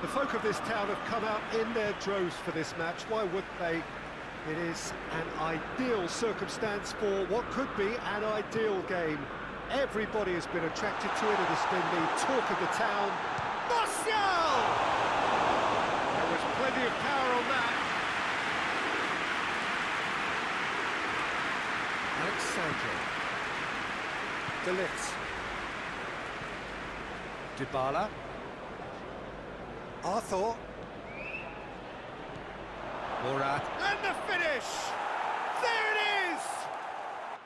The folk of this town have come out in their droves for this match. Why wouldn't they? It is an ideal circumstance for what could be an ideal game. Everybody has been attracted to it. It has been the talk of the town. Martial! There was plenty of power on that. Alexandre. De Ligt. Dybala. Arthur. Morat. And the finish! There it is!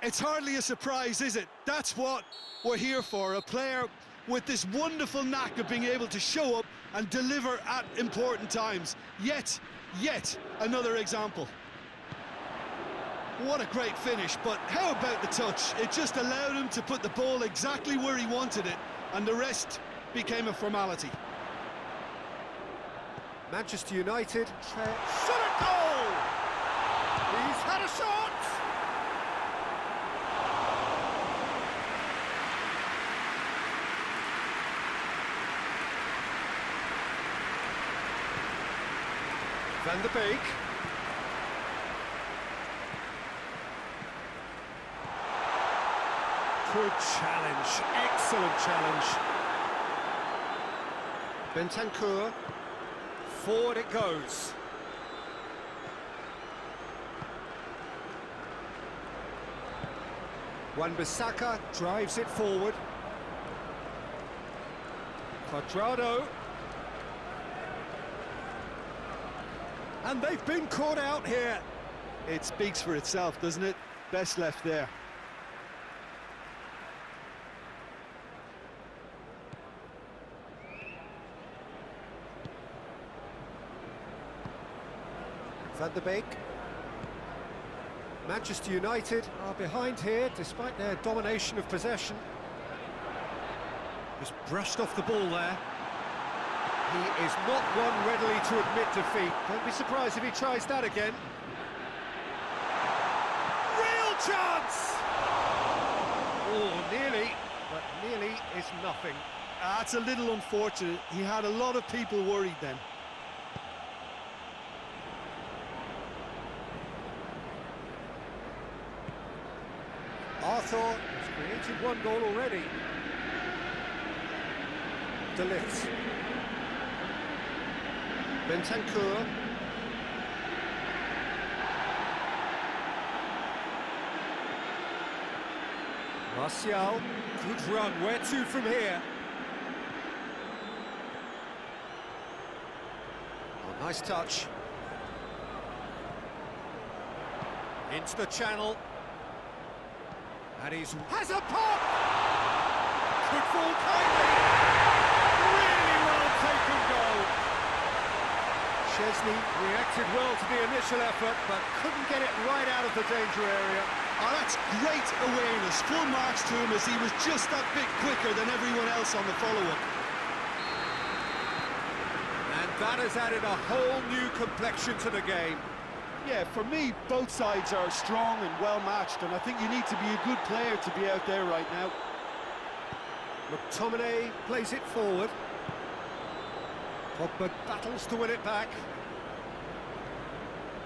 It's hardly a surprise, is it? That's what we're here for, a player with this wonderful knack of being able to show up and deliver at important times. Yet another example. What a great finish, but how about the touch? It just allowed him to put the ball exactly where he wanted it, and the rest became a formality. Manchester United, shot a goal! He's had a shot! Van der Beek. Good challenge, excellent challenge. Bentancur. Forward it goes. Wan-Bissaka drives it forward. Cuadrado. And they've been caught out here. It speaks for itself, doesn't it? Best left there. Van der Beek. Manchester United are behind here despite their domination of possession. Just brushed off the ball there. He is not one readily to admit defeat. Don't be surprised if he tries that again. Real chance! Oh, nearly, but nearly is nothing. That's a little unfortunate. He had a lot of people worried then. Arthur has created one goal already. De Ligt. Bentancur. Martial. Good run. Where to from here? Oh, nice touch. Into the channel. And has a pop! Could fall kindly. Really well taken goal. Chesney reacted well to the initial effort, but couldn't get it right out of the danger area. Oh, that's great awareness. Full marks to him as he was just that bit quicker than everyone else on the follow-up. And that has added a whole new complexion to the game. Yeah, for me, both sides are strong and well-matched, and I think you need to be a good player to be out there right now. McTominay plays it forward. Pogba battles to win it back.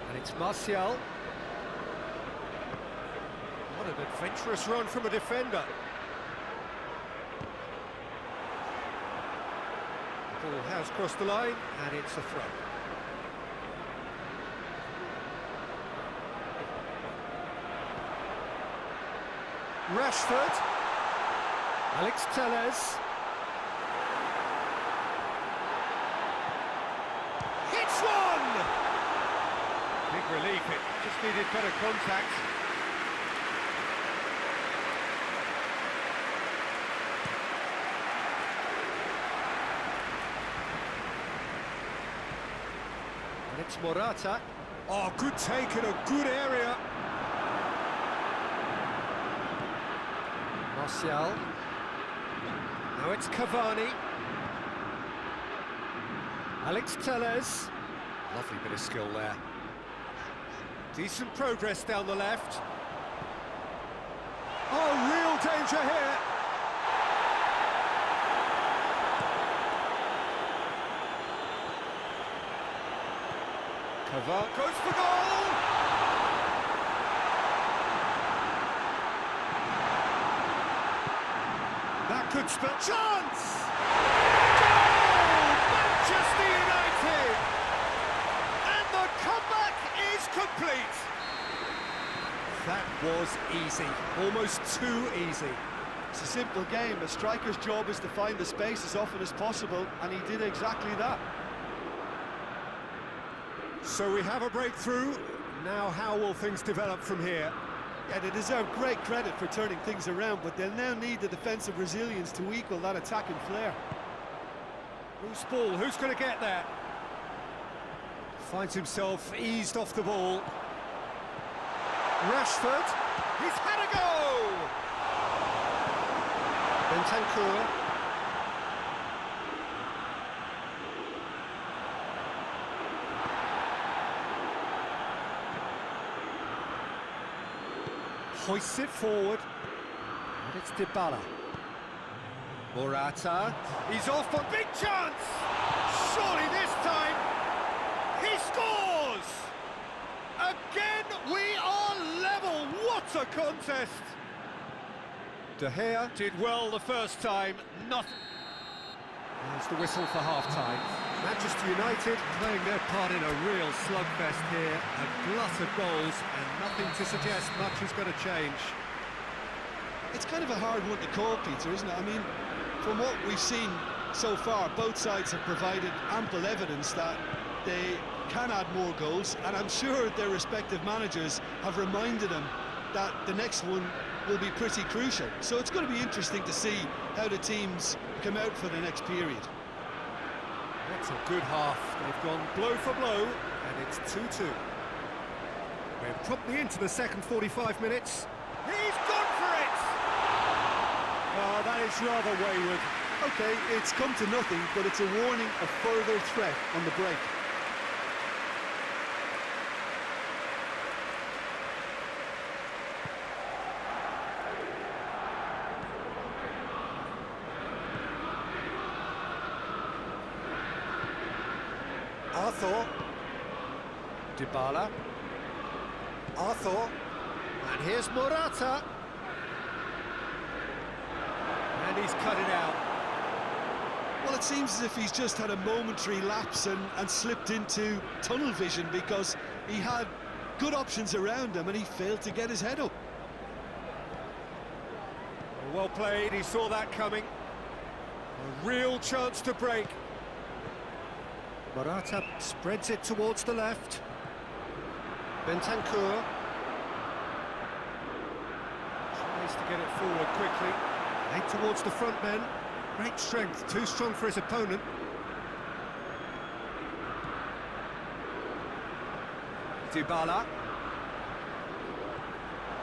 And it's Martial. What an adventurous run from a defender. The ball has crossed the line, and it's a throw. Rashford. Alex Telles. Hits one! Big relief, it just needed better contact. And it's Morata. Oh, good take in a good area. Martial. Now it's Cavani. Alex Telles. Lovely bit of skill there. Decent progress down the left. Oh, real danger here. Cavani goes for goal! That could spell chance! Goal! Manchester United! And the comeback is complete! That was easy, almost too easy. It's a simple game. A striker's job is to find the space as often as possible, and he did exactly that. So we have a breakthrough. Now how will things develop from here? Yeah, they deserve great credit for turning things around, but they'll now need the defensive resilience to equal that attacking flair. Loose ball, who's going to get there? Finds himself eased off the ball. Rashford, he's had a go! Bentancur. Hoists it forward. And it's Dybala. Morata. He's off for big chance! Surely this time, he scores! Again, we are level. What a contest! De Gea did well the first time, nothing. There's the whistle for half-time. Manchester United playing their part in a real slugfest here. A glut of goals and nothing to suggest much is going to change. It's kind of a hard one to call, Peter, isn't it? I mean, from what we've seen so far, both sides have provided ample evidence that they can add more goals, and I'm sure their respective managers have reminded them that the next one will be pretty crucial. So it's going to be interesting to see how the teams come out for the next period. That's a good half. They've gone blow for blow, and it's 2-2. We're promptly into the second 45 minutes. He's gone for it! Oh, that is rather wayward. OK, it's come to nothing, but it's a warning of further threat on the break. Arthur. Dybala. Arthur. And here's Morata. And he's cut it out. Well, it seems as if he's just had a momentary lapse and slipped into tunnel vision, because he had good options around him and he failed to get his head up. Well played, he saw that coming. A real chance to break. Morata spreads it towards the left. Bentancur tries to get it forward quickly. Eight towards the front men. Great strength, too strong for his opponent. Dybala.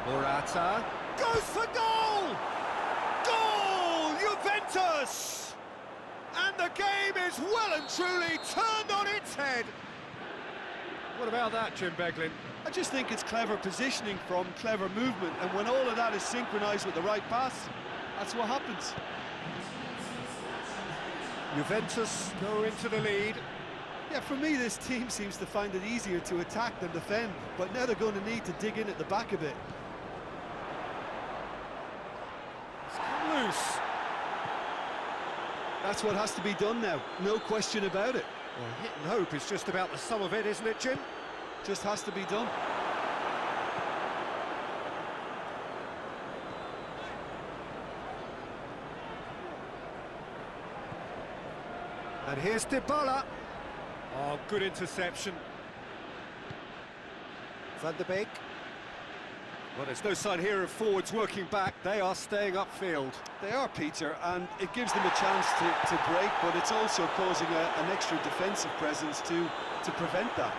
Morata goes for goal! Goal! Juventus! And the game is well and truly turned on its head. What about that, Jim Beglin? I just think it's clever positioning from clever movement, and when all of that is synchronised with the right pass, that's what happens. Juventus go into the lead. Yeah, for me, this team seems to find it easier to attack than defend, but now they're going to need to dig in at the back a bit. It's come loose. That's what has to be done now, no question about it. Well, hit and hope is just about the sum of it, isn't it, Jim? Just has to be done. And here's Dybala. Oh, good interception. Van der Beek. Well, there's no sign here of forwards working back. They are staying upfield. They are, Peter, and it gives them a chance to break, but it's also causing an extra defensive presence to prevent that.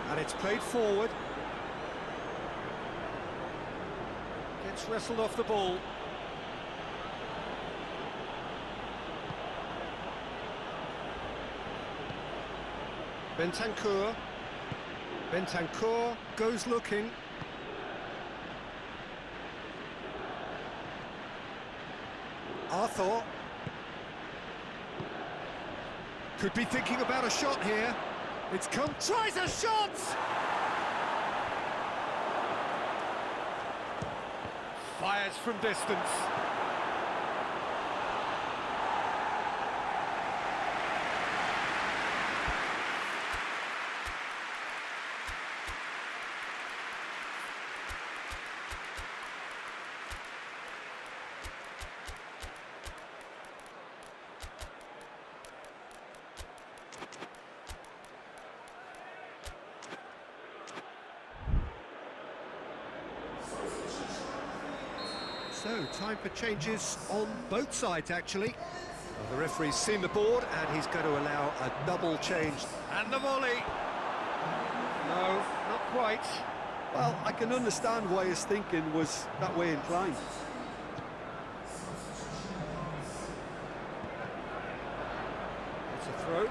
And it's played forward. Gets wrestled off the ball. Bentancur. Bentancur goes looking. Arthur. Could be thinking about a shot here. It's come, tries a shot! Fires from distance. So, time for changes on both sides, actually. Well, the referee's seen the board, and he's going to allow a double change. And the volley! No, not quite. Well, I can understand why his thinking was that way inclined. It's a throw.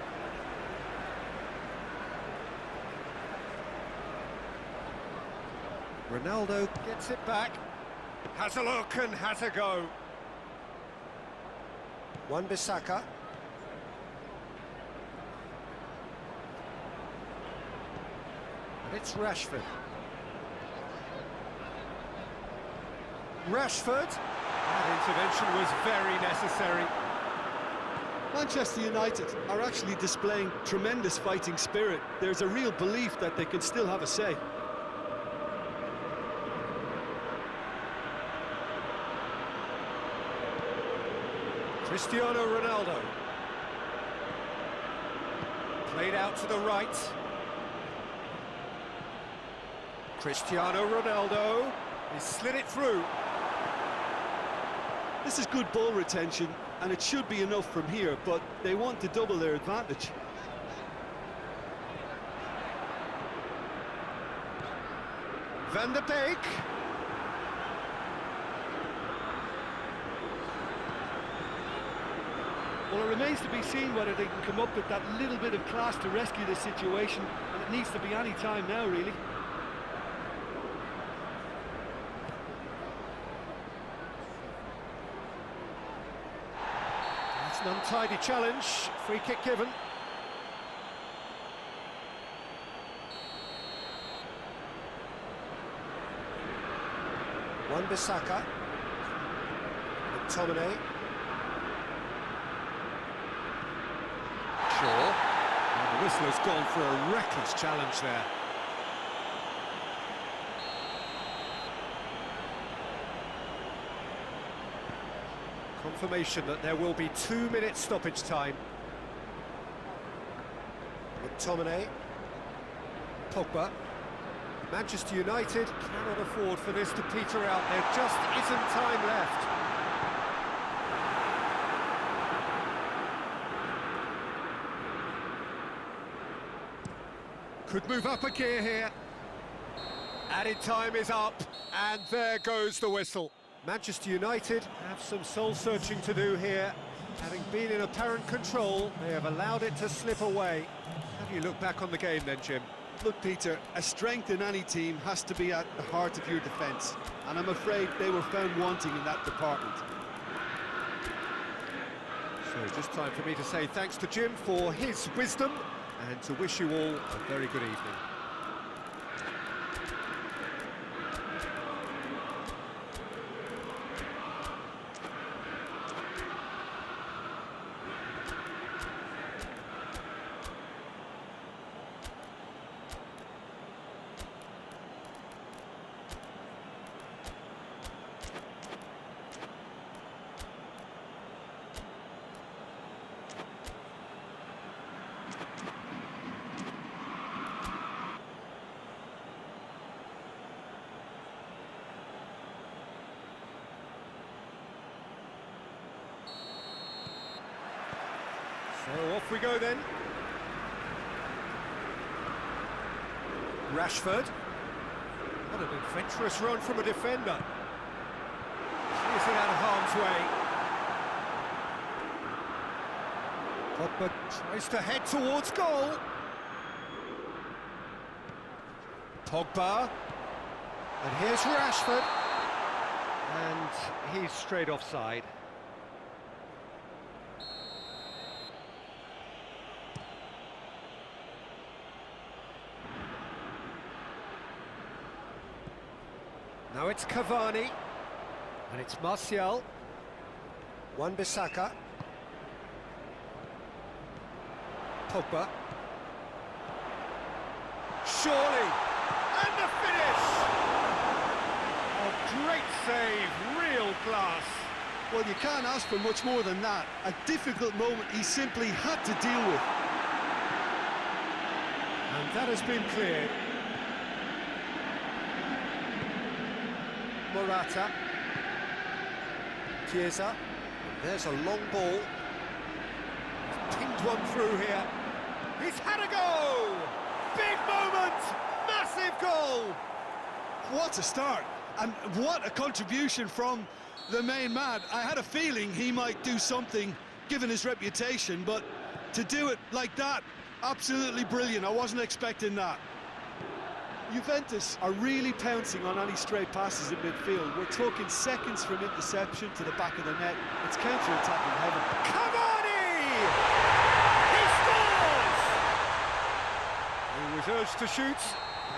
Ronaldo gets it back. Has a look and has a go. Wan-Bissaka. And it's Rashford. Rashford. That intervention was very necessary. Manchester United are actually displaying tremendous fighting spirit. There's a real belief that they can still have a say. Cristiano Ronaldo. Played out to the right. Cristiano Ronaldo. He slid it through. This is good ball retention, and it should be enough from here, but they want to double their advantage. Van der Beek. Well, it remains to be seen whether they can come up with that little bit of class to rescue this situation, and it needs to be any time now, really. It's an untidy challenge. Free kick given. Wan-Bissaka. McTominay. Shaw. And the whistler's gone for a reckless challenge there. Confirmation that there will be 2 minutes stoppage time. McTominay. Pogba. Manchester United cannot afford for this to peter out. There just isn't time left. Could move up a gear here. Added time is up, and there goes the whistle. Manchester United have some soul-searching to do here. Having been in apparent control, they have allowed it to slip away. How do you look back on the game then, Jim? Look, Peter, a strength in any team has to be at the heart of your defence, and I'm afraid they were found wanting in that department. So just time for me to say thanks to Jim for his wisdom, and to wish you all a very good evening. So off we go then. Rashford. What an adventurous run from a defender. Clears it out of harm's way. Pogba tries to head towards goal. Pogba. And here's Rashford. And he's straight offside. Now it's Cavani. And it's Martial. Wan-Bissaka. Pogba. Surely. And the finish! A great save, real class. Well, you can't ask for much more than that. A difficult moment he simply had to deal with. And that has been cleared. Morata. Chiesa. There's a long ball. He's pinged one through here. He's had a go! Big moment! Massive goal! What a start, and what a contribution from the main man. I had a feeling he might do something, given his reputation, but to do it like that, absolutely brilliant. I wasn't expecting that. Juventus are really pouncing on any stray passes in midfield. We're talking seconds from interception to the back of the net. It's counter-attacking heaven. Cavani! He scores! He was urged to shoot,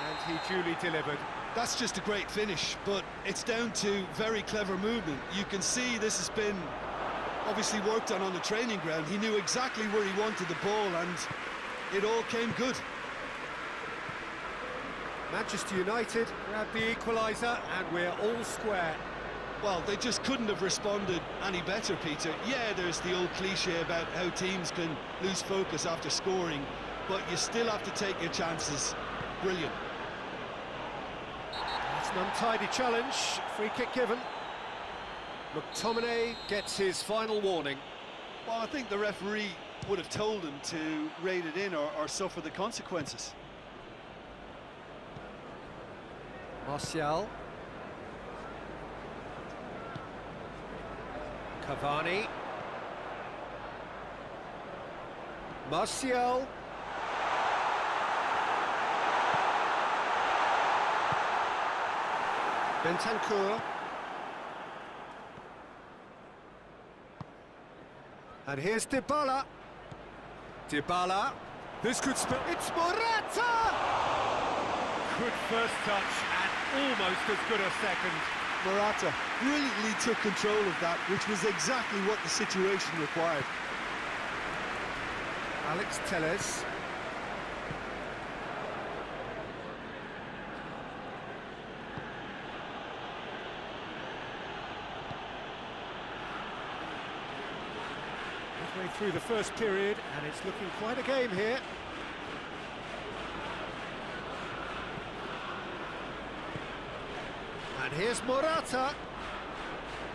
and he duly delivered. That's just a great finish, but it's down to very clever movement. You can see this has been obviously worked on the training ground. He knew exactly where he wanted the ball, and it all came good. Manchester United grab the equaliser, and we're all square. Well, they just couldn't have responded any better, Peter. Yeah, there's the old cliche about how teams can lose focus after scoring, but you still have to take your chances. Brilliant. It's an untidy challenge, free kick given. McTominay gets his final warning. Well, I think the referee would have told him to rate it in or suffer the consequences. Martial. Cavani. Martial. Bentancur. And here's Dybala. Dybala. This could spell. It's Morata! Good first touch and almost as good a second. Morata brilliantly took control of that, which was exactly what the situation required. Alex Telles. Halfway through the first period, and it's looking quite a game here. And here's Morata.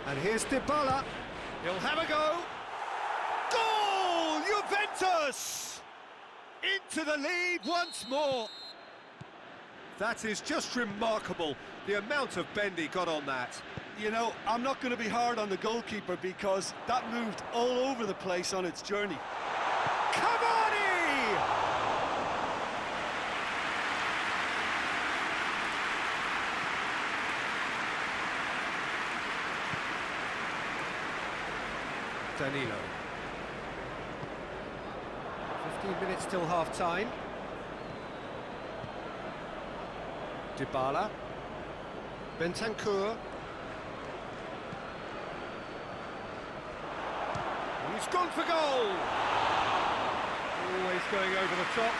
And here's Dybala. He'll have a go. Goal! Juventus! Into the lead once more. That is just remarkable, the amount of bend he got on that. You know, I'm not going to be hard on the goalkeeper because that moved all over the place on its journey. Cavani! Danilo. 15 minutes till half-time. Dybala. Bentancur. He's gone for goal! Always going over the top.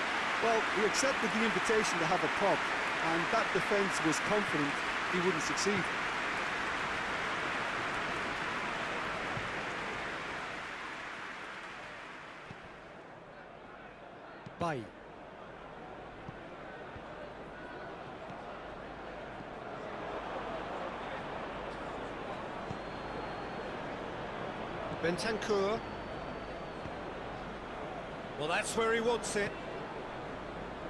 Well, he accepted the invitation to have a pop, and that defence was confident he wouldn't succeed. Bay. Bentancur. Well, that's where he wants it.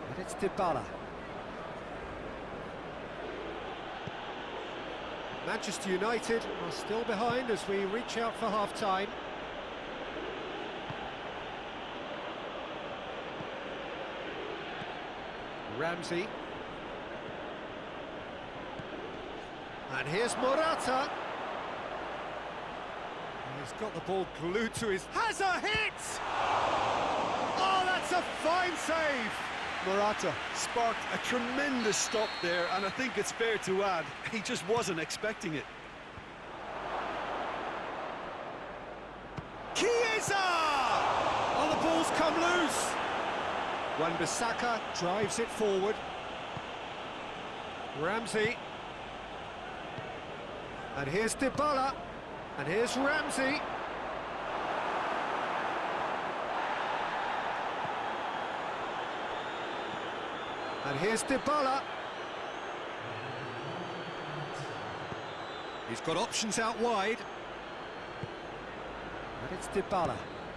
And it's Dybala. Manchester United are still behind as we reach out for half-time. Ramsey. And here's Morata. He's got the ball glued to his... Has a hit! Oh, that's a fine save! Morata sparked a tremendous stop there, and I think it's fair to add, he just wasn't expecting it. Chiesa! Oh, the ball's come loose. Wan-Bissaka drives it forward. Ramsey. And here's Dybala. And here's Ramsey. And here's Dybala. He's got options out wide. And it's Dybala.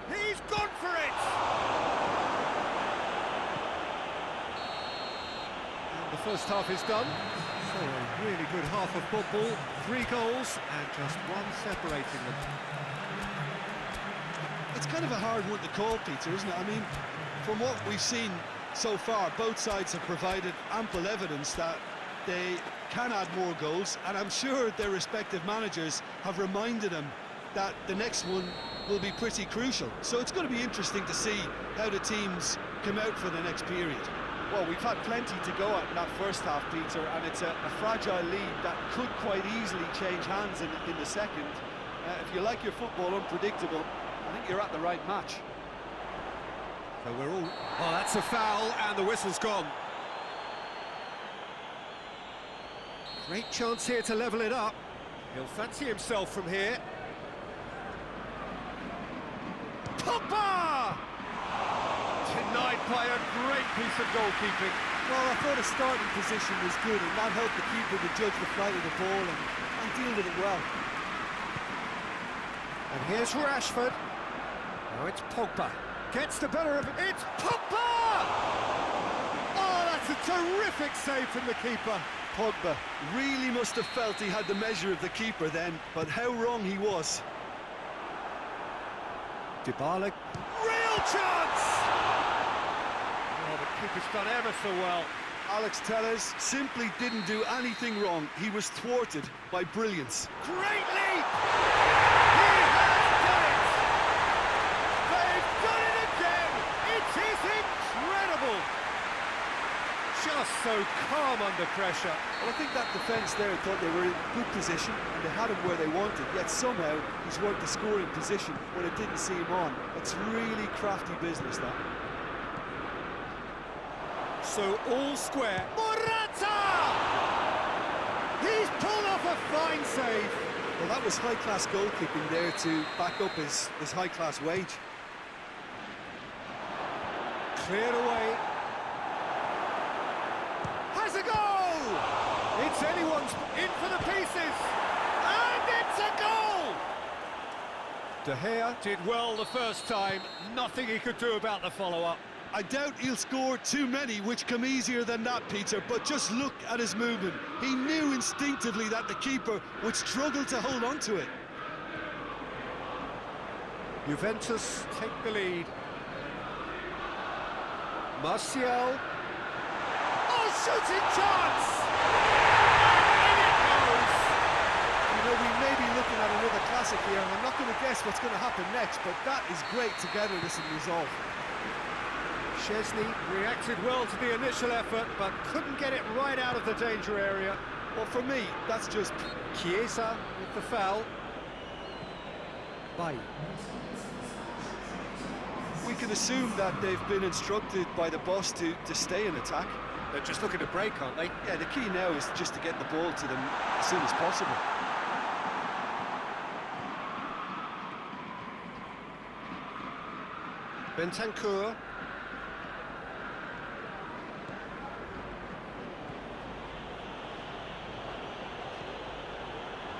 He's gone for it! And the first half is done. So a really good half of football. 3 goals and just one separating them. It's kind of a hard one to call, Peter, isn't it? I mean, from what we've seen so far, both sides have provided ample evidence that they can add more goals, and I'm sure their respective managers have reminded them that the next one will be pretty crucial. So it's going to be interesting to see how the teams come out for the next period. Well, we've had plenty to go at in that first half, Peter, and it's a fragile lead that could quite easily change hands in the second. If you like your football unpredictable, I think you're at the right match. So we're all... Oh, that's a foul, and the whistle's gone. Great chance here to level it up. He'll fancy himself from here. Pogba! Denied by a great piece of goalkeeping. Well, I thought his starting position was good, and that helped the keeper to judge the flight of the ball and deal with it well. And here's Rashford. Now it's Pogba. Gets the better of it. It's Pogba! Oh, that's a terrific save from the keeper. Pogba really must have felt he had the measure of the keeper then, but how wrong he was. Dybala. Real chance! Oh, the keeper's done ever so well. Alex Telles simply didn't do anything wrong. He was thwarted by brilliance. Great leap! He has done it! They've done it again! It is incredible! Just so calm under pressure. Well, I think that defence there thought they were in good position and they had him where they wanted, yet somehow he's worked the scoring position when it didn't seem on. It's really crafty business, that. So all square. Morata! He's pulled off a fine save. Well, that was high-class goalkeeping there to back up his high-class wage. Cleared away. Has a goal! It's anyone's in for the pieces. And it's a goal! De Gea did well the first time. Nothing he could do about the follow-up. I doubt he'll score too many, which come easier than that, Peter, but just look at his movement. He knew instinctively that the keeper would struggle to hold on to it. Juventus take the lead. Martial. Oh, shooting chance! And in it goes! You know, we may be looking at another classic here, and I'm not going to guess what's going to happen next, but that is great togetherness and resolve. Szczesny reacted well to the initial effort, but couldn't get it right out of the danger area. Well, for me, that's just... Chiesa with the foul. Bye. We can assume that they've been instructed by the boss to stay in attack. They're just looking to break, aren't they? Yeah, the key now is just to get the ball to them as soon as possible. Bentancur.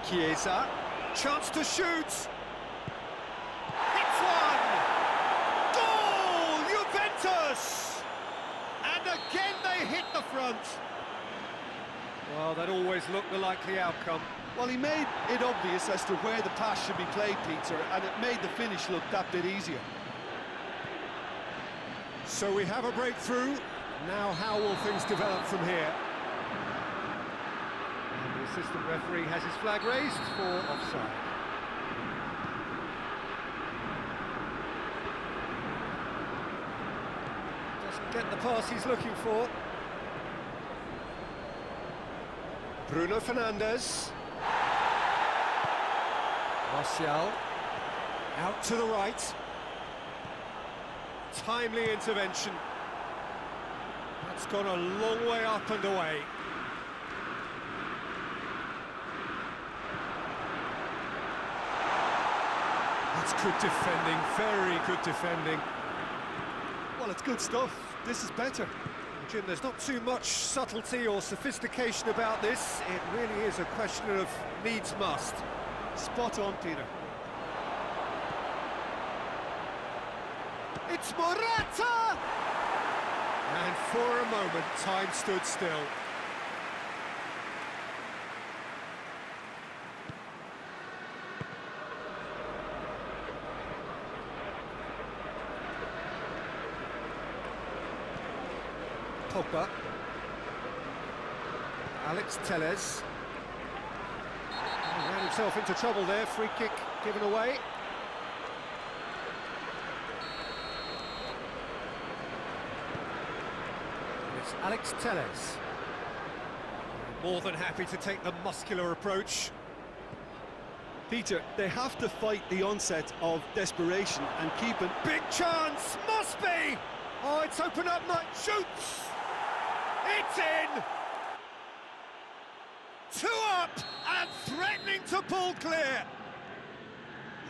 Chiesa. Chance to shoot. Hits one. Goal! Juventus! And again they hit the front. Well, that always looked the likely outcome. Well, he made it obvious as to where the pass should be played, Peter, and it made the finish look that bit easier. So we have a breakthrough. Now how will things develop from here? And the assistant referee has his flag raised for offside. get the pass he's looking for. Bruno Fernandes. Martial. Out to the right. Timely intervention. That's gone a long way up and away. That's good defending, very good defending. Well, it's good stuff. This is better. Jim, there's not too much subtlety or sophistication about this. It really is a question of needs must. Spot on, Peter. It's Morata! And for a moment, time stood still. Pogba. Alex Telles. He ran himself into trouble there, free kick given away. And it's Alex Telles. More than happy to take the muscular approach. Peter, they have to fight the onset of desperation and keep it. Big chance, must be! Oh, it's opened up, Knight shoots! It's in! 2 up and threatening to pull clear!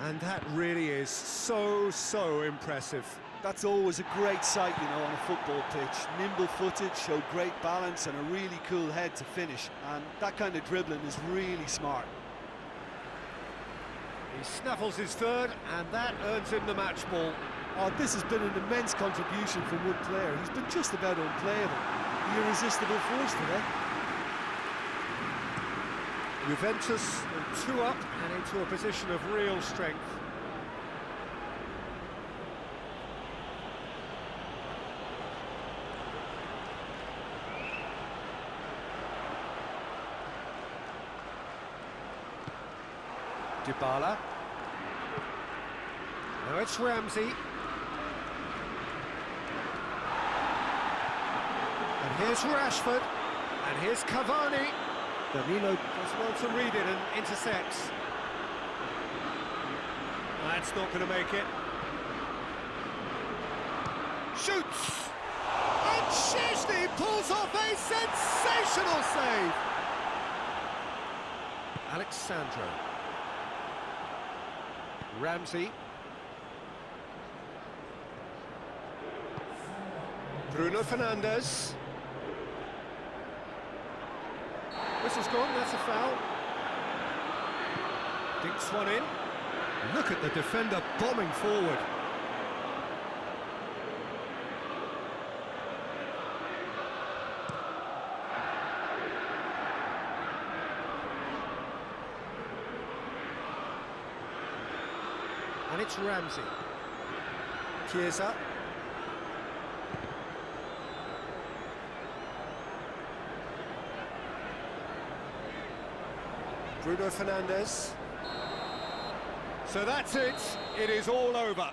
And that really is so impressive. That's always a great sight, you know, on a football pitch. Nimble-footed, show great balance and a really cool head to finish. And that kind of dribbling is really smart. He snaffles his third, and that earns him the match ball. Oh, this has been an immense contribution from one player. He's been just about unplayable. The irresistible force today. Juventus 2 up and into a position of real strength. Dybala. Now it's Ramsey. And here's Rashford. And here's Cavani. Danilo does well to read it and intercepts. That's not going to make it. Shoots! And Szczęsny pulls off a sensational save! Alexandro. Ramsey. Bruno Fernandes. Whistle's gone, that's a foul. Dinks one in. Look at the defender bombing forward. And it's Ramsey. Chiesa. Bruno Fernandes. So that's it. It is all over.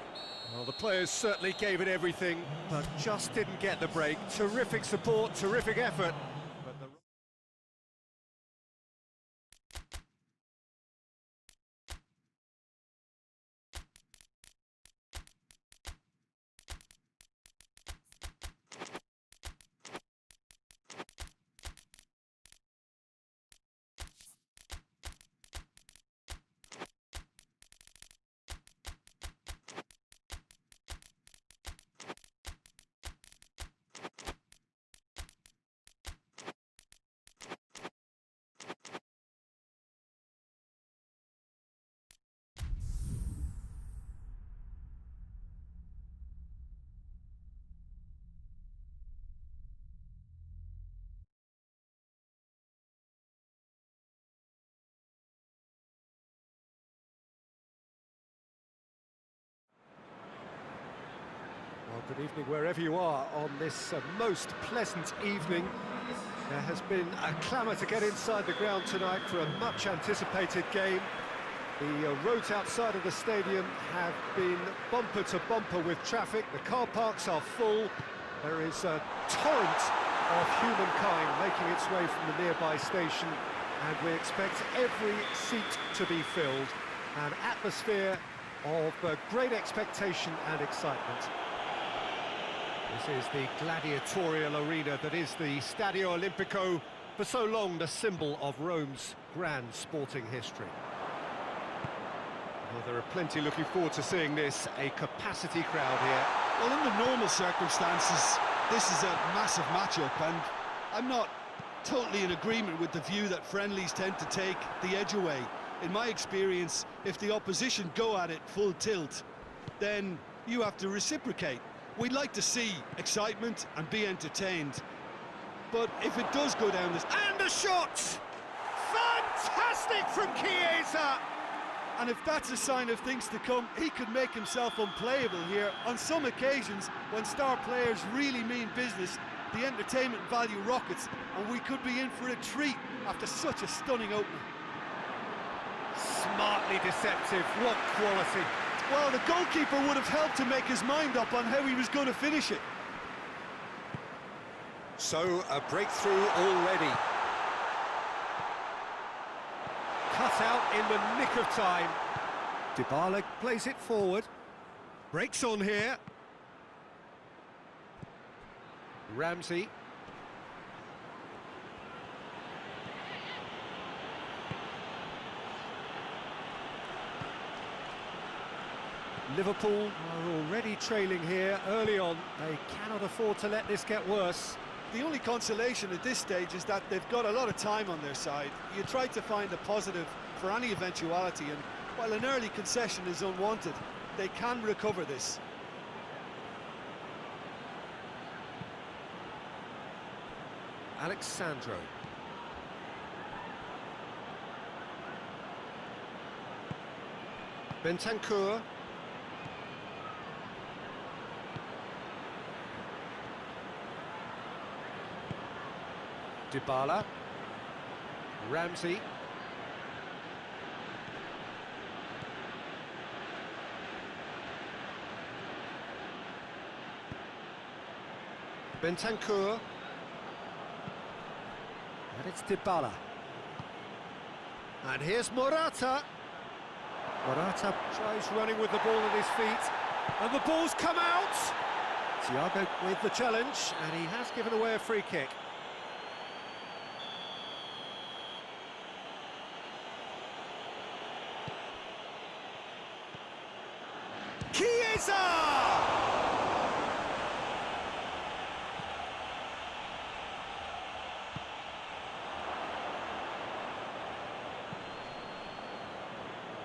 Well, the players certainly gave it everything, but just didn't get the break. Terrific support, terrific effort. But the... Well, good evening wherever you are on this most pleasant evening. There has been a clamour to get inside the ground tonight for a much anticipated game. The roads outside of the stadium have been bumper to bumper with traffic. The car parks are full, There is a torrent of humankind making its way from the nearby station, and we expect every seat to be filled. An atmosphere of great expectation and excitement. This is the gladiatorial arena that is the Stadio Olimpico, for so long the symbol of Rome's grand sporting history. Well, there are plenty looking forward to seeing this, a capacity crowd here. Well, in the normal circumstances, this is a massive matchup, and I'm not totally in agreement with the view that friendlies tend to take the edge away. In my experience, if the opposition go at it full tilt, then you have to reciprocate. We'd like to see excitement and be entertained, but if it does go down this... And a shot! Fantastic from Chiesa! And if that's a sign of things to come, he could make himself unplayable here. On some occasions, when star players really mean business, the entertainment value rockets, and we could be in for a treat after such a stunning opening. Smartly deceptive, what quality. Well, the goalkeeper would have helped to make his mind up on how he was going to finish it. So, a breakthrough already. Cut out in the nick of time. Dybala plays it forward. Breaks on here. Ramsey. Liverpool are already trailing here early on. They cannot afford to let this get worse. The only consolation at this stage is that they've got a lot of time on their side. You try to find a positive for any eventuality, and while an early concession is unwanted, they can recover this. Alexandro. Bentancur. Dybala. Ramsey. Bentancur. And it's Dybala. And here's Morata. Morata tries running with the ball at his feet. And the ball's come out! Thiago with the challenge, and he has given away a free kick. Chiesa!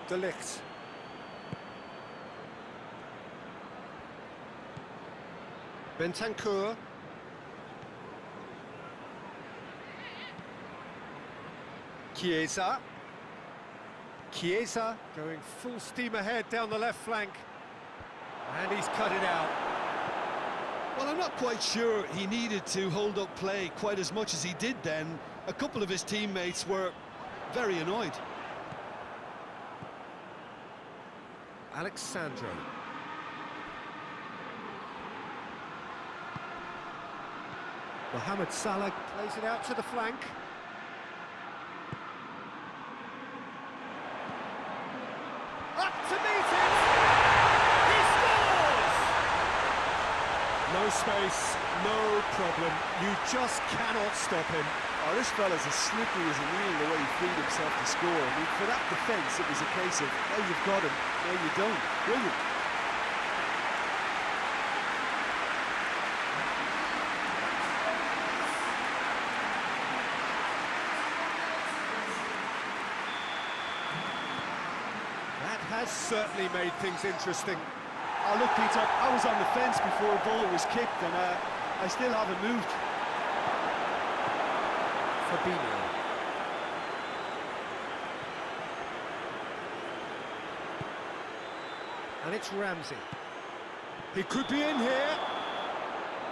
De Ligt. Bentancur. Chiesa. Chiesa going full steam ahead down the left flank. And he's cut it out. Well, I'm not quite sure he needed to hold up play quite as much as he did then. A couple of his teammates were very annoyed. Alexandro. Mohamed Salah plays it out to the flank. Up to meet it! He scores! No space, no problem. You just cannot stop him. Oh, this fella's as slippery as a wheel the way he freed himself to score. I mean, for that defence, it was a case of, now you've got him, now you don't. Brilliant. That has certainly made things interesting. Oh, look, Peter, I was on the fence before a ball was kicked, and I still haven't moved. Fabinho. And it's Ramsey. He could be in here.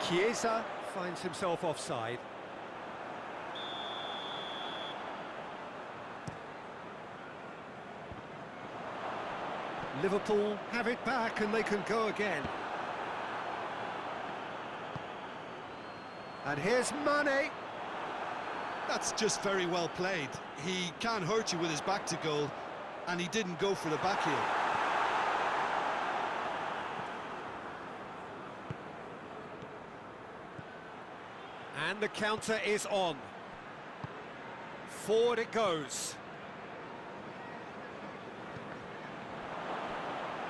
Chiesa finds himself offside. Liverpool have it back and they can go again. And here's Mane. That's just very well played. He can't hurt you with his back to goal, and he didn't go for the back heel. And the counter is on. Forward it goes.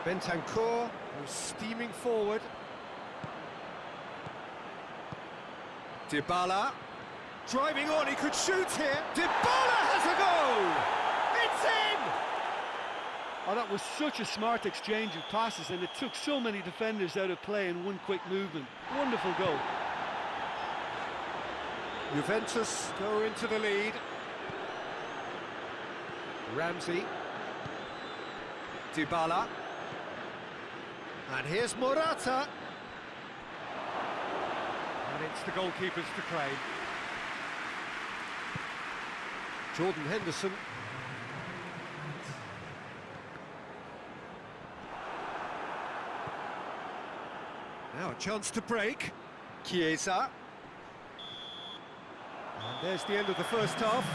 Bentancur, who's steaming forward. Dybala, driving on, he could shoot here. Dybala has a goal! It's in! Oh, that was such a smart exchange of passes, and it took so many defenders out of play in one quick movement. Wonderful goal. Juventus go into the lead. Ramsey. Dybala. And here's Morata. And it's the goalkeepers to claim. Jordan Henderson. Now a chance to break. Chiesa. And there's the end of the first half.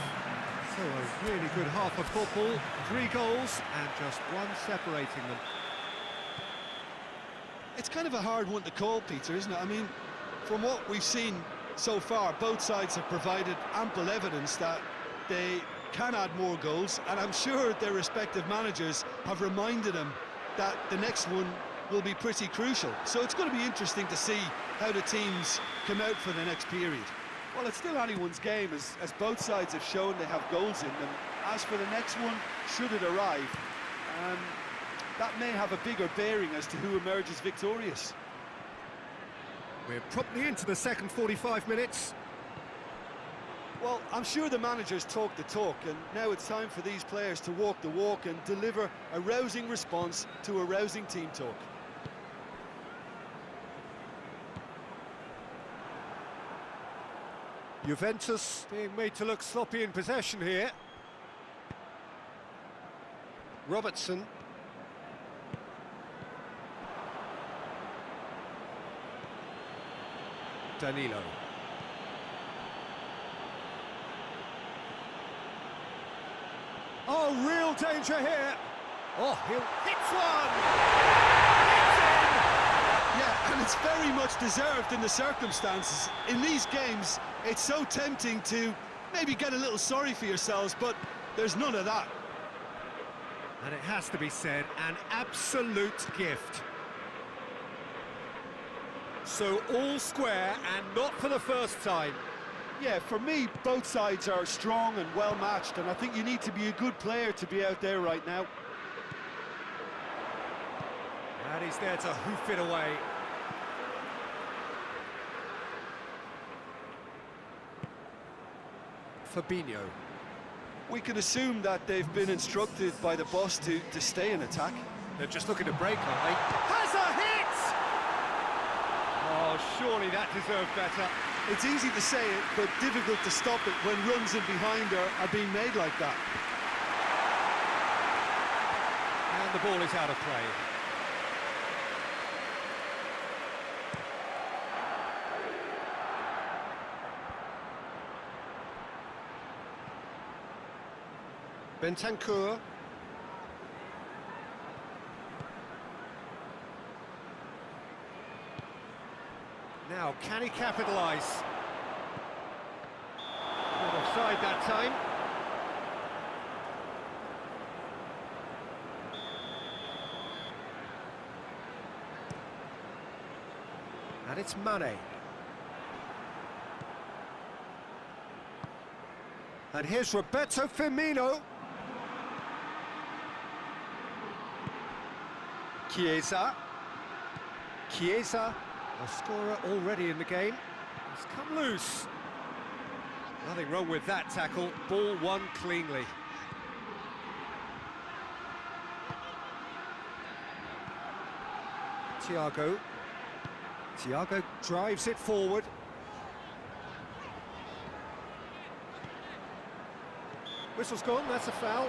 So a really good half of football. 3 goals and just one separating them. It's kind of a hard one to call, Peter, isn't it? I mean, from what we've seen so far, both sides have provided ample evidence that they can add more goals, and I'm sure their respective managers have reminded them that the next one will be pretty crucial. So it's going to be interesting to see how the teams come out for the next period. Well, it's still anyone's game, as both sides have shown they have goals in them. As for the next one, should it arrive, that may have a bigger bearing as to who emerges victorious. We're promptly into the second 45 minutes. Well, I'm sure the managers talk the talk, and now it's time for these players to walk the walk and deliver a rousing response to a rousing team talk. Juventus being made to look sloppy in possession here. Robertson. Danilo. Oh, real danger here. Oh, he'll hit one! It's in! Yeah, and it's very much deserved in the circumstances. In these games, it's so tempting to maybe get a little sorry for yourselves, but there's none of that. And it has to be said, an absolute gift. So all square, and not for the first time. Yeah, for me, both sides are strong and well matched, and I think you need to be a good player to be out there right now. And he's there to hoof it away. Fabinho. We can assume that they've been instructed by the boss to stay in attack. They're just looking to break, aren't they? Has a hit! Oh, surely that deserved better. It's easy to say it, but difficult to stop it when runs in behind are being made like that. And the ball is out of play. Bentancur. Now, can he capitalise? Not offside that time. And it's Mane. And here's Roberto Firmino. Chiesa. Chiesa, a scorer already in the game. He's come loose. Nothing wrong with that tackle. Ball won cleanly. Thiago. Thiago drives it forward. Whistle's gone, that's a foul.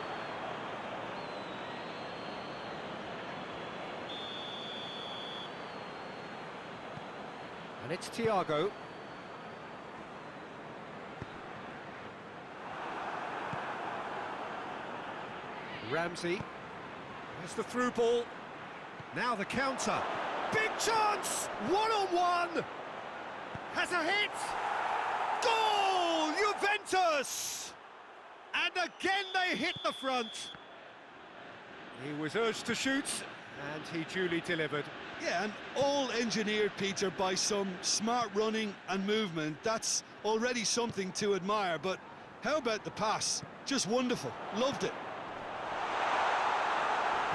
And it's Thiago. Ramsey. There's the through ball. Now the counter. Big chance! One-on-one! Has a hit! Goal! Juventus! And again they hit the front. He was urged to shoot, and he duly delivered. Yeah, and all engineered, Peter, by some smart running and movement. That's already something to admire, but how about the pass? Just wonderful. Loved it.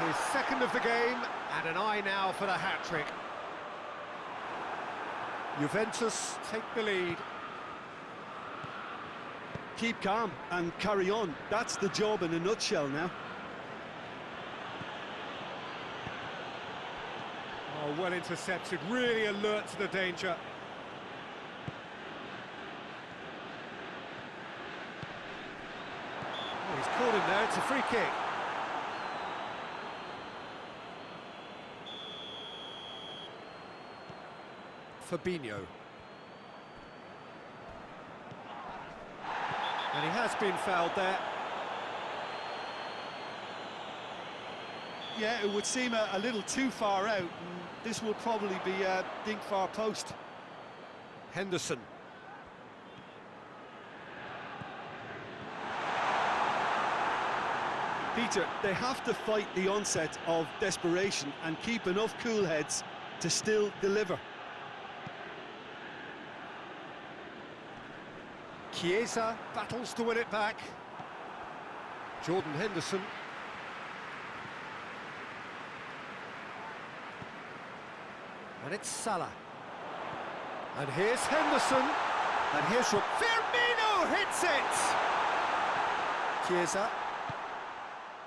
His second of the game, and an eye now for the hat-trick. Juventus take the lead. Keep calm and carry on. That's the job in a nutshell now. Oh, well intercepted, really alert to the danger. Oh, he's caught him there, it's a free kick. Fabinho. And he has been fouled there. Yeah, it would seem a little too far out, and this will probably be a dink far post. Henderson. Peter, they have to fight the onset of desperation and keep enough cool heads to still deliver. Chiesa battles to win it back. Jordan Henderson. And it's Salah. And here's Henderson. And here's Firmino hits it! Chiesa.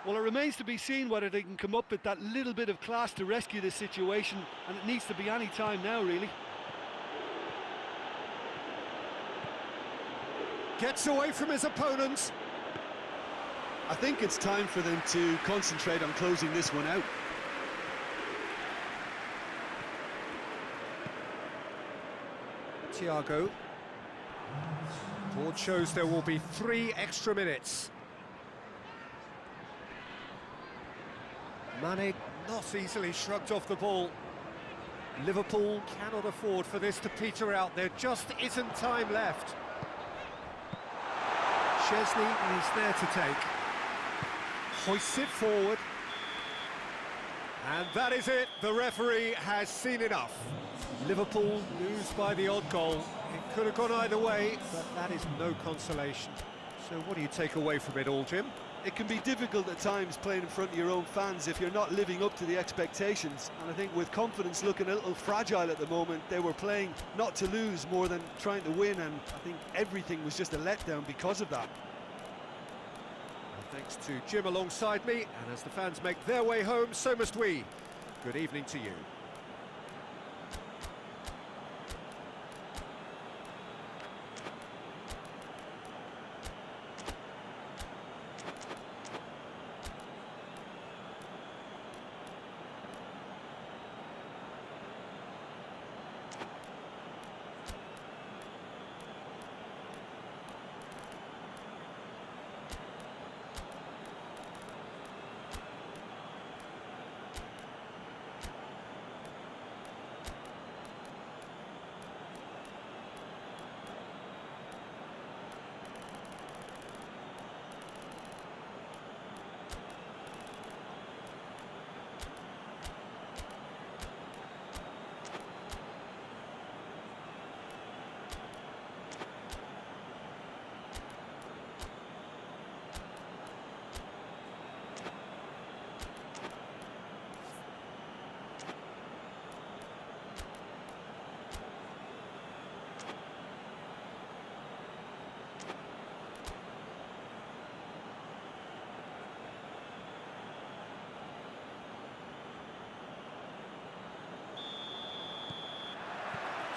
Well, it remains to be seen whether they can come up with that little bit of class to rescue this situation, and it needs to be any time now, really. Gets away from his opponents. I think it's time for them to concentrate on closing this one out. Thiago. Board shows there will be 3 extra minutes. Mane not easily shrugged off the ball. Liverpool cannot afford for this to peter out. There just isn't time left. Chesney is there to take. Hoists it forward. And that is it. The referee has seen enough. Liverpool lose by the odd goal. It could have gone either way, but that is no consolation. So what do you take away from it all, Jim? It can be difficult at times playing in front of your own fans if you're not living up to the expectations. And I think with confidence looking a little fragile at the moment, they were playing not to lose more than trying to win, and I think everything was just a letdown because of that. Thanks to Jim alongside me, and as the fans make their way home, so must we. Good evening to you.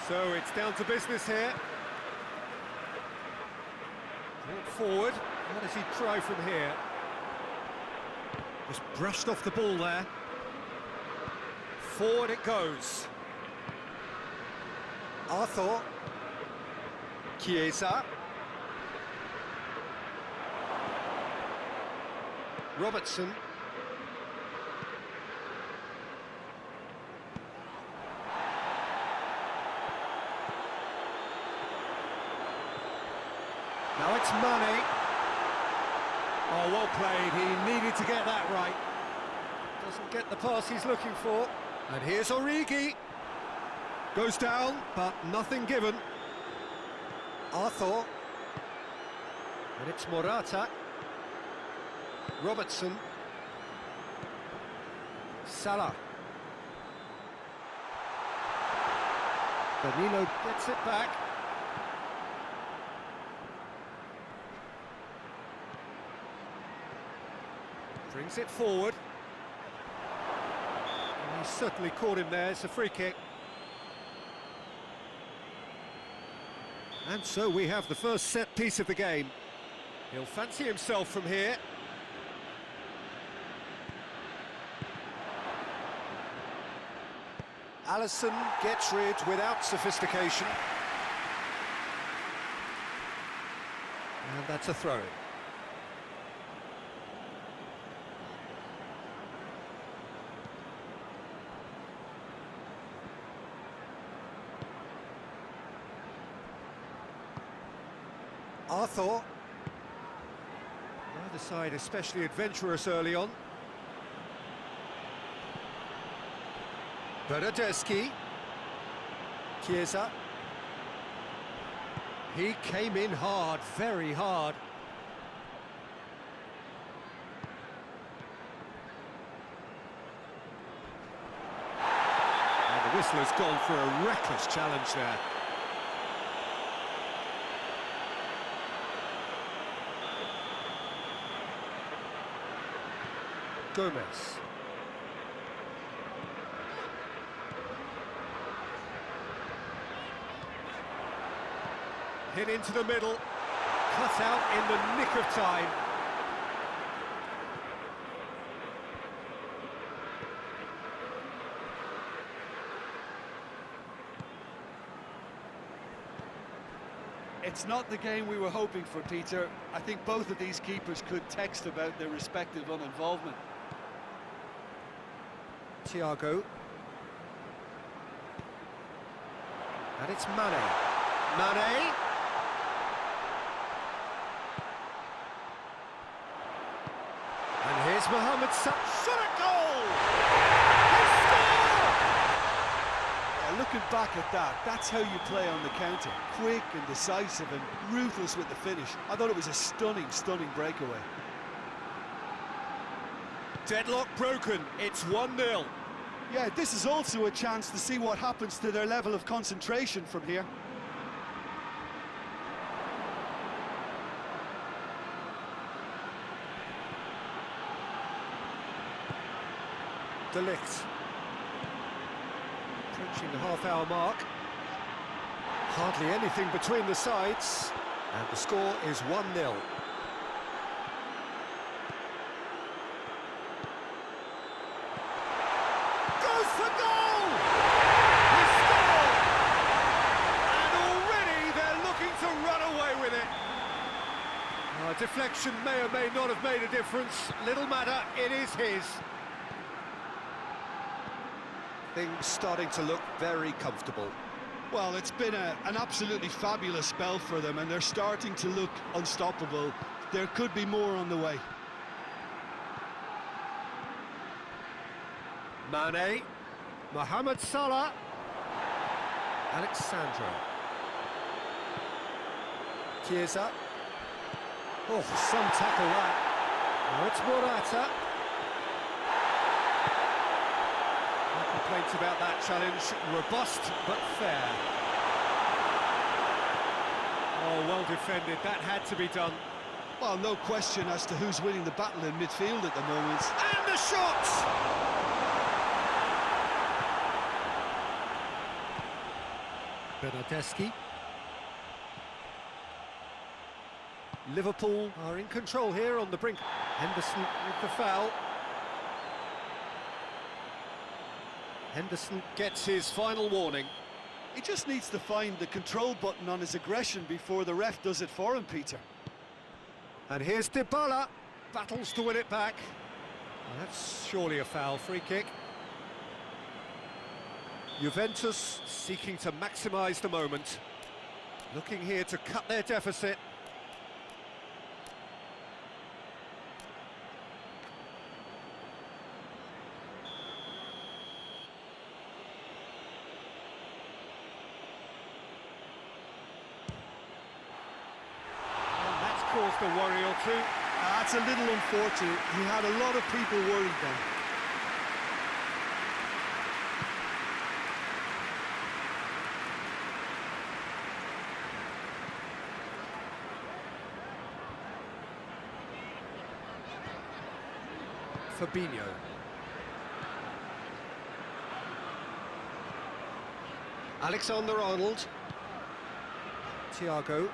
So it's down to business here. Brought forward. What does he try from here? Just brushed off the ball there. Forward it goes. Arthur. Chiesa. Robertson. Now it's Mane. Oh, well played. He needed to get that right. Doesn't get the pass he's looking for. And here's Origi. Goes down, but nothing given. Arthur. And it's Morata. Robertson. Salah. Danilo gets it back. Brings it forward. And he certainly caught him there. It's a free kick. And so we have the first set piece of the game. He'll fancy himself from here. Alisson gets rid without sophistication. And that's a throw-in. Arthur. Neither side especially adventurous early on. Bernardeschi. Chiesa. He came in hard, very hard. And the whistler's gone for a reckless challenge there. Gomez. Hit into the middle, cut out in the nick of time. It's not the game we were hoping for, Peter. I think both of these keepers could text about their respective uninvolvement. Thiago. And it's Mane. Mane. And here's Mohamed Salah. Shot a goal! He scored! Yeah, looking back at that, that's how you play on the counter. Quick and decisive and ruthless with the finish. I thought it was a stunning, stunning breakaway. Deadlock broken. It's 1-0. Yeah, this is also a chance to see what happens to their level of concentration from here. De Ligt. Approaching the half-hour mark. Hardly anything between the sides. And the score is 1-0. Goes for goal! He scored! And already they're looking to run away with it. Deflection may or may not have made a difference. Little matter, it is his. Things starting to look very comfortable. Well, it's been an absolutely fabulous spell for them, and they're starting to look unstoppable. There could be more on the way. Mane, Mohamed Salah, Alexandro. Chiesa. Oh, some tackle that. Now it's Morata. No complaints about that challenge. Robust but fair. Oh, well defended. That had to be done. Well, no question as to who's winning the battle in midfield at the moment. And the shot! Bernardeschi. Liverpool are in control here on the brink. Henderson with the foul. Henderson gets his final warning. He just needs to find the control button on his aggression before the ref does it for him, Peter. And here's Dybala. Battles to win it back. Well, that's surely a foul. Free kick. Juventus seeking to maximise the moment. Looking here to cut their deficit. caused a worry or two. That's a little unfortunate. He had a lot of people worried then. Fabinho. Alexander-Arnold. Thiago.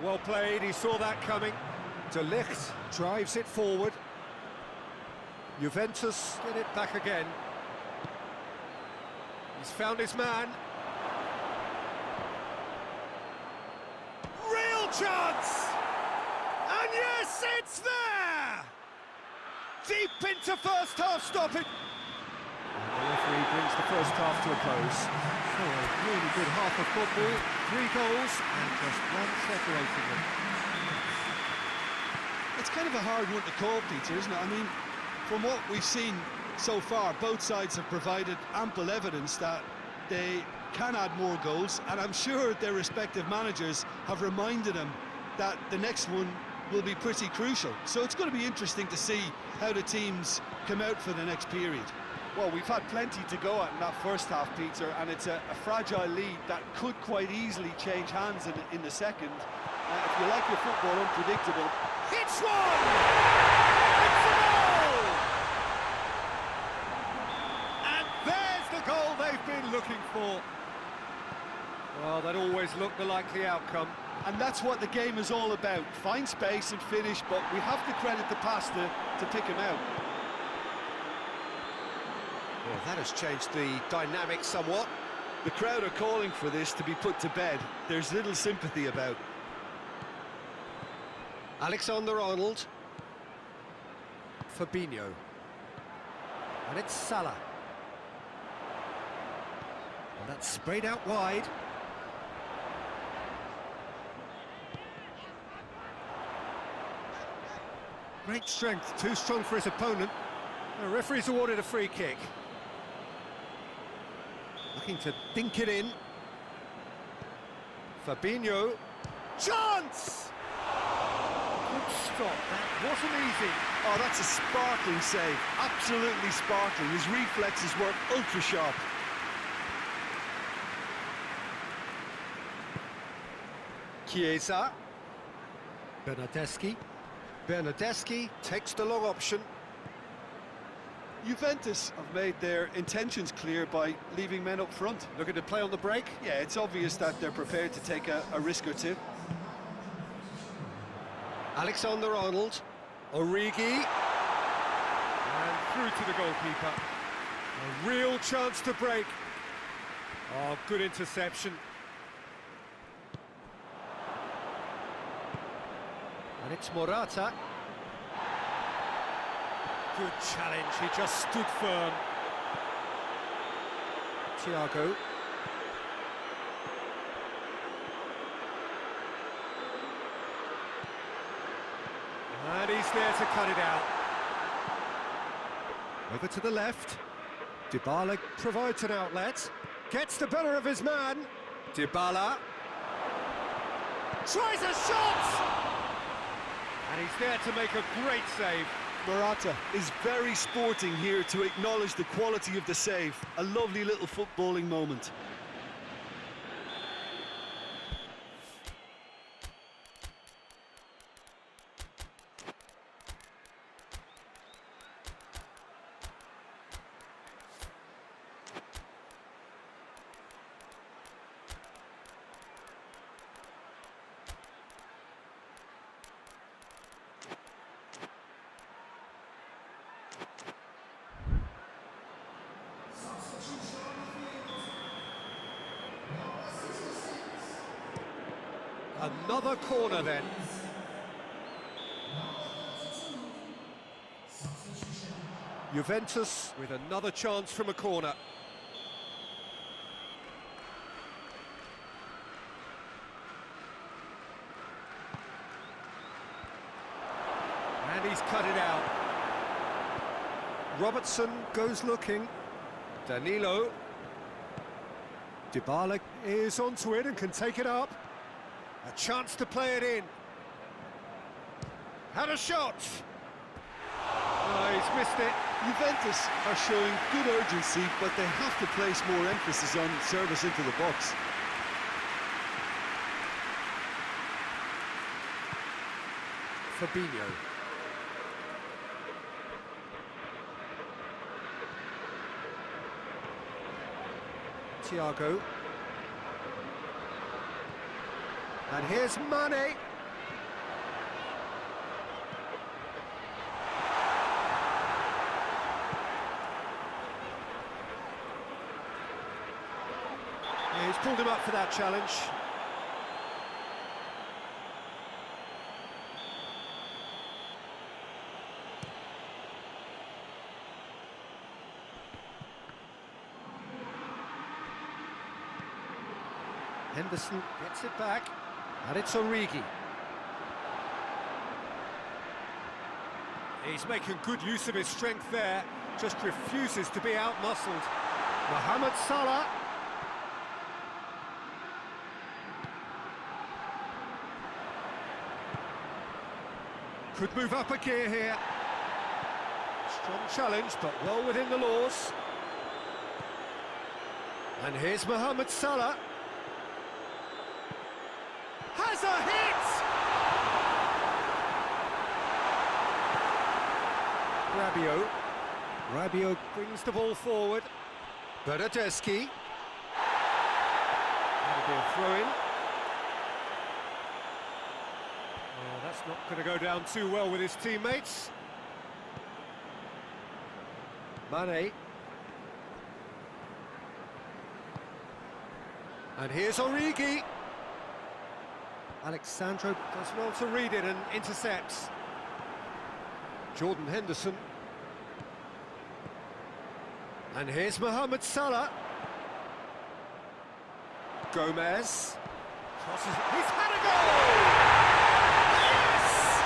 Well played, he saw that coming. De Ligt drives it forward. Juventus get it back again. He's found his man. Real chance! And yes, it's there! Deep into first half stoppage. And the referee brings the first half to a close. So a really good half of football, 3 goals and just one separating them. It's kind of a hard one to call, Peter, isn't it? I mean, from what we've seen so far, both sides have provided ample evidence that they can add more goals, and I'm sure their respective managers have reminded them that the next one will be pretty crucial. So it's going to be interesting to see how the teams come out for the next period. Well, we've had plenty to go at in that first half, Peter, and it's a fragile lead that could quite easily change hands in the second. If you like your football unpredictable... It's one! It's a goal! And there's the goal they've been looking for. Well, that always looked the likely outcome. And that's what the game is all about. Find space and finish, but we have to credit the pass to pick him out. Well, that has changed the dynamic somewhat. The crowd are calling for this to be put to bed. There's little sympathy about. Alexander-Arnold. Fabinho. And it's Salah. And that's sprayed out wide. Great strength, too strong for his opponent. The referee's awarded a free kick. Looking to dink it in. Fabinho. Chance! Good stop, that wasn't easy. Oh, that's a sparkling save. Absolutely sparkling. His reflexes work ultra-sharp. Chiesa. Bernardeschi. Bernardeschi takes the long option. Juventus have made their intentions clear by leaving men up front. Looking to play on the break. Yeah, it's obvious that they're prepared to take a risk or two. Alexander-Arnold. Origi. And through to the goalkeeper. A real chance to break. Oh, good interception. And it's Morata. Good challenge, he just stood firm. Thiago. And he's there to cut it out. Over to the left. Dybala provides an outlet. Gets the better of his man. Dybala. Tries a shot! And he's there to make a great save. Morata is very sporting here to acknowledge the quality of the save. A lovely little footballing moment. Another corner then. Juventus with another chance from a corner. And he's cut it out. Robertson goes looking. Danilo. Dybala is onto it and can take it up. A chance to play it in. Had a shot. Oh, he's missed it. Juventus are showing good urgency, but they have to place more emphasis on service into the box. Fabinho. Thiago. And here's Mane. Yeah, he's pulled him up for that challenge. Henderson gets it back, and it's Origi. He's making good use of his strength there, just refuses to be out-muscled. Mohamed Salah. Could move up a gear here. Strong challenge, but well within the laws. And here's Mohamed Salah. Has a hit! Rabiot brings the ball forward. Bernardeschi. That'll be a throw-in. Oh, that's not going to go down too well with his teammates. Mane. And here's Origi. Alexandro does well to read it and intercepts. Jordan Henderson. And here's Mohamed Salah. Gomez. Crosses it. He's had a goal! Yes!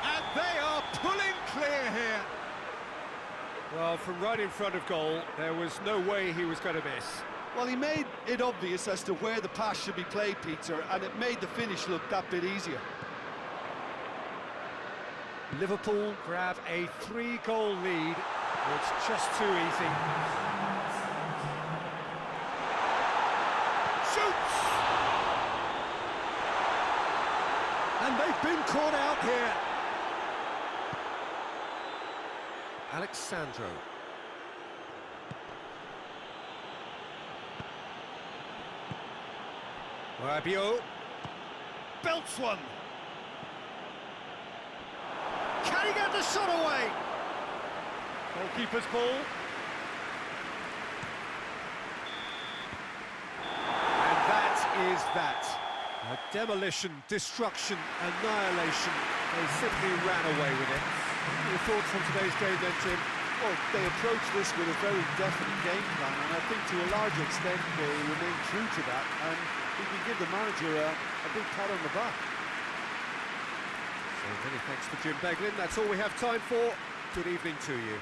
And they are pulling clear here. Well, from right in front of goal, there was no way he was going to miss. Well, he made it obvious as to where the pass should be played, Peter, and it made the finish look that bit easier. Liverpool grab a 3-goal lead. It's just too easy. Shoots! And they've been caught out here. Alexandro. Rabiot belts one. Can he get the shot away? Goalkeeper's ball. And that is that. A demolition, destruction, annihilation. They simply ran away with it. Your thoughts on today's game then, Jim? Well, they approached this with a very definite game plan, and I think to a large extent they remain true to that, and we can give the manager a big pat on the back. So many thanks to Jim Beglin. That's all we have time for. Good evening to you.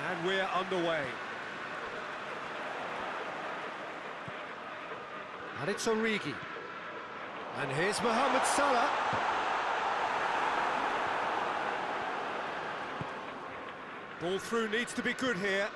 And we're underway. And it's Origi. And here's Mohamed Salah. Ball through needs to be good here.